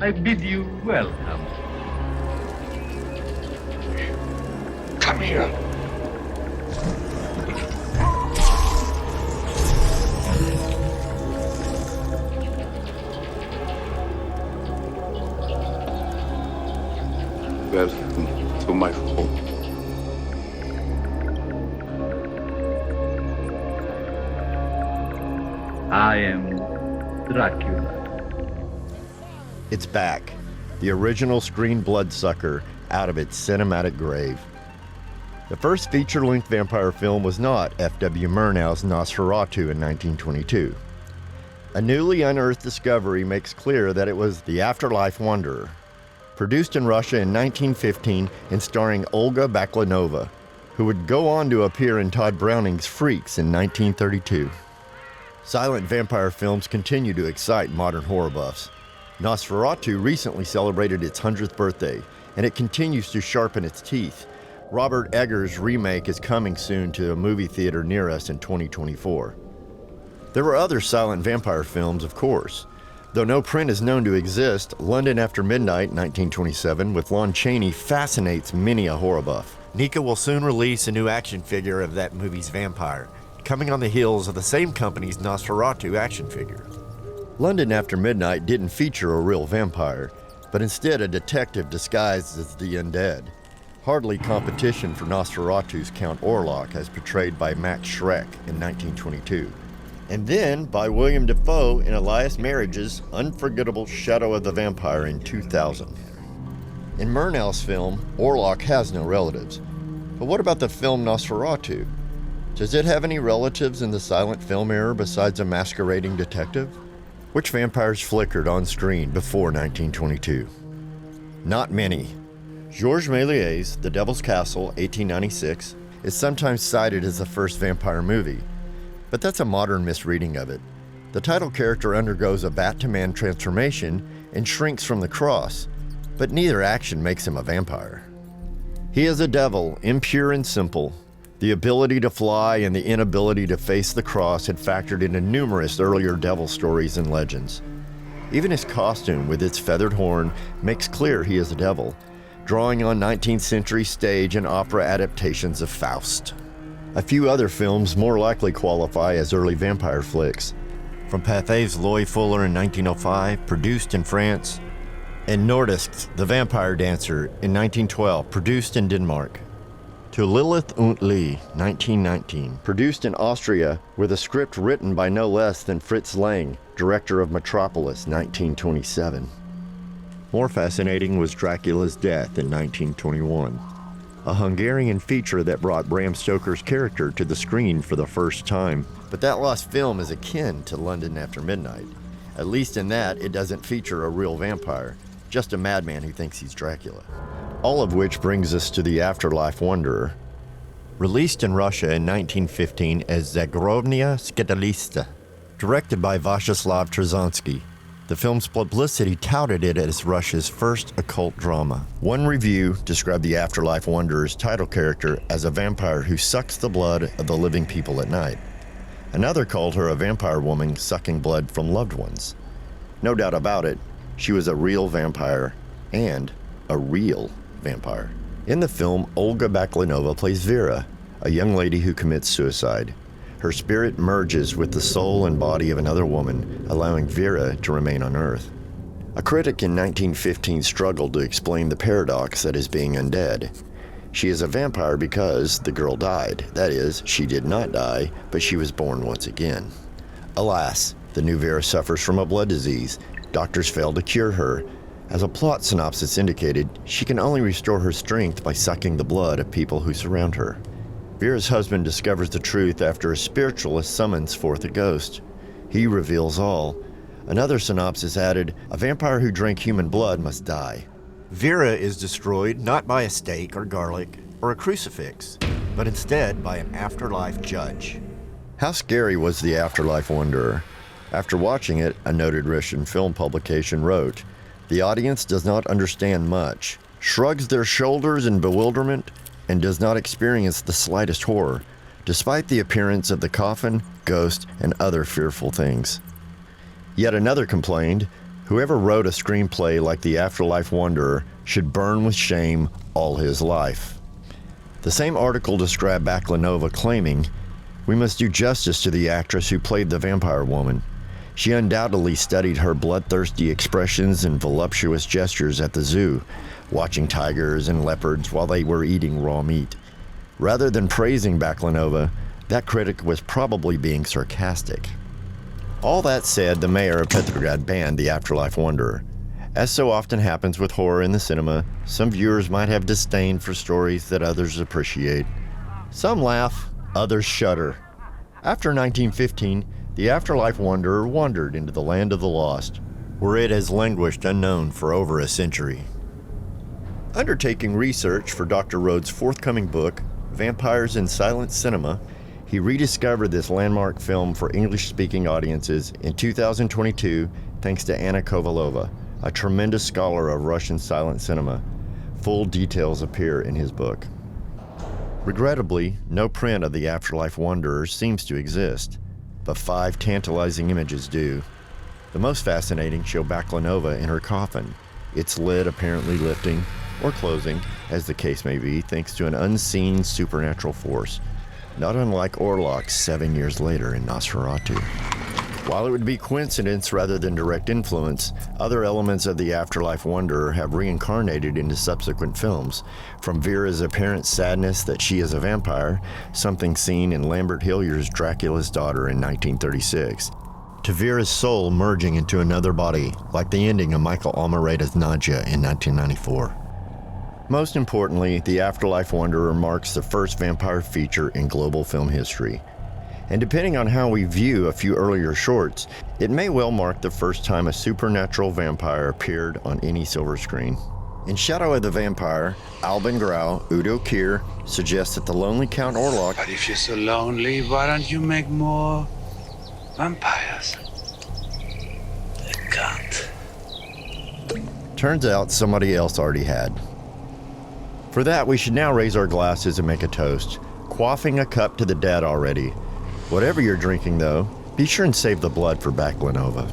I bid you welcome. Come here. Welcome to my home. I am Dracula. It's back, the original screen bloodsucker out of its cinematic grave. The first feature-length vampire film was not F.W. Murnau's Nosferatu in 1922. A newly unearthed discovery makes clear that it was The Afterlife Wanderer, produced in Russia in 1915 and starring Olga Baklanova, who would go on to appear in Todd Browning's Freaks in 1932. Silent vampire films continue to excite modern horror buffs. Nosferatu recently celebrated its 100th birthday, and it continues to sharpen its teeth. Robert Eggers' remake is coming soon to a movie theater near us in 2024. There were other silent vampire films, of course. Though no print is known to exist, London After Midnight, 1927, with Lon Chaney fascinates many a horror buff. Nika will soon release a new action figure of that movie's vampire, coming on the heels of the same company's Nosferatu action figure. London After Midnight didn't feature a real vampire, but instead a detective disguised as the undead. Hardly competition for Nosferatu's Count Orlok as portrayed by Max Schreck in 1922. And then by William Dafoe in Elias Marriage's unforgettable Shadow of the Vampire in 2000. In Murnau's film, Orlok has no relatives. But what about the film Nosferatu? Does it have any relatives in the silent film era besides a masquerading detective? Which vampires flickered on screen before 1922? Not many. Georges Méliès's The Devil's Castle, 1896, is sometimes cited as the first vampire movie, but that's a modern misreading of it. The title character undergoes a bat-to-man transformation and shrinks from the cross, but neither action makes him a vampire. He is a devil, impure and simple. The ability to fly and the inability to face the cross had factored into numerous earlier devil stories and legends. Even his costume with its feathered horn makes clear he is a devil, drawing on 19th century stage and opera adaptations of Faust. A few other films more likely qualify as early vampire flicks. From Pathé's Loie Fuller in 1905, produced in France, and Nordisk's The Vampire Dancer in 1912, produced in Denmark. To Lilith und Lee, 1919, produced in Austria with a script written by no less than Fritz Lang, director of Metropolis, 1927. More fascinating was Dracula's Death in 1921, a Hungarian feature that brought Bram Stoker's character to the screen for the first time. But that lost film is akin to London After Midnight. At least in that, it doesn't feature a real vampire, just a madman who thinks he's Dracula. All of which brings us to The Afterlife Wanderer. Released in Russia in 1915 as Zagrobnaia skitalitsa, directed by Viacheslav Turzhanskii. The film's publicity touted it as Russia's first occult drama. One review described the Afterlife Wanderer's title character as a vampire who sucks the blood of the living people at night. Another called her a vampire woman sucking blood from loved ones. No doubt about it, she was a real vampire, and a real vampire. In the film, Olga Baklanova plays Vera, a young lady who commits suicide. Her spirit merges with the soul and body of another woman, allowing Vera to remain on Earth. A critic in 1915 struggled to explain the paradox that is being undead. She is a vampire because the girl died. That is, she did not die, but she was born once again. Alas, the new Vera suffers from a blood disease. Doctors failed to cure her. As a plot synopsis indicated, she can only restore her strength by sucking the blood of people who surround her. Vera's husband discovers the truth after a spiritualist summons forth a ghost. He reveals all. Another synopsis added, a vampire who drank human blood must die. Vera is destroyed not by a stake or garlic or a crucifix, but instead by an afterlife judge. How scary was The Afterlife Wanderer? After watching it, a noted Russian film publication wrote, the audience does not understand much, shrugs their shoulders in bewilderment, and does not experience the slightest horror, despite the appearance of the coffin, ghost, and other fearful things. Yet another complained, Whoever wrote a screenplay like The Afterlife Wanderer should burn with shame all his life. The same article described Baklanova claiming, "We must do justice to the actress who played the vampire woman. She undoubtedly studied her bloodthirsty expressions and voluptuous gestures at the zoo, watching tigers and leopards while they were eating raw meat." Rather than praising Baklanova, that critic was probably being sarcastic. All that said, the mayor of Petrograd banned The Afterlife Wanderer. As so often happens with horror in the cinema, some viewers might have disdain for stories that others appreciate. Some laugh, others shudder. After 1915, The Afterlife Wanderer wandered into the land of the lost, where it has languished unknown for over a century. Undertaking research for Dr. Rhodes' forthcoming book, Vampires in Silent Cinema, he rediscovered this landmark film for English-speaking audiences in 2022 thanks to Anna Kovalova, a tremendous scholar of Russian silent cinema. Full details appear in his book. Regrettably, no print of The Afterlife Wanderer seems to exist, but 5 tantalizing images do. The most fascinating show Baklanova in her coffin, its lid apparently lifting or closing, as the case may be, thanks to an unseen supernatural force, not unlike Orlok's 7 years later in Nosferatu. While it would be coincidence rather than direct influence, other elements of The Afterlife Wanderer have reincarnated into subsequent films, from Vera's apparent sadness that she is a vampire, something seen in Lambert Hillier's Dracula's Daughter in 1936, to Vera's soul merging into another body, like the ending of Michael Almereyda's Nadja in 1994. Most importantly, The Afterlife Wanderer marks the first vampire feature in global film history. And depending on how we view a few earlier shorts, it may well mark the first time a supernatural vampire appeared on any silver screen. In Shadow of the Vampire, Albin Grau, Udo Kier suggests that the lonely Count Orlok... But if you're so lonely, why don't you make more vampires? I can't. Turns out somebody else already had. For that, we should now raise our glasses and make a toast, quaffing a cup to the dead already. Whatever you're drinking, though, be sure and save the blood for Baklanova.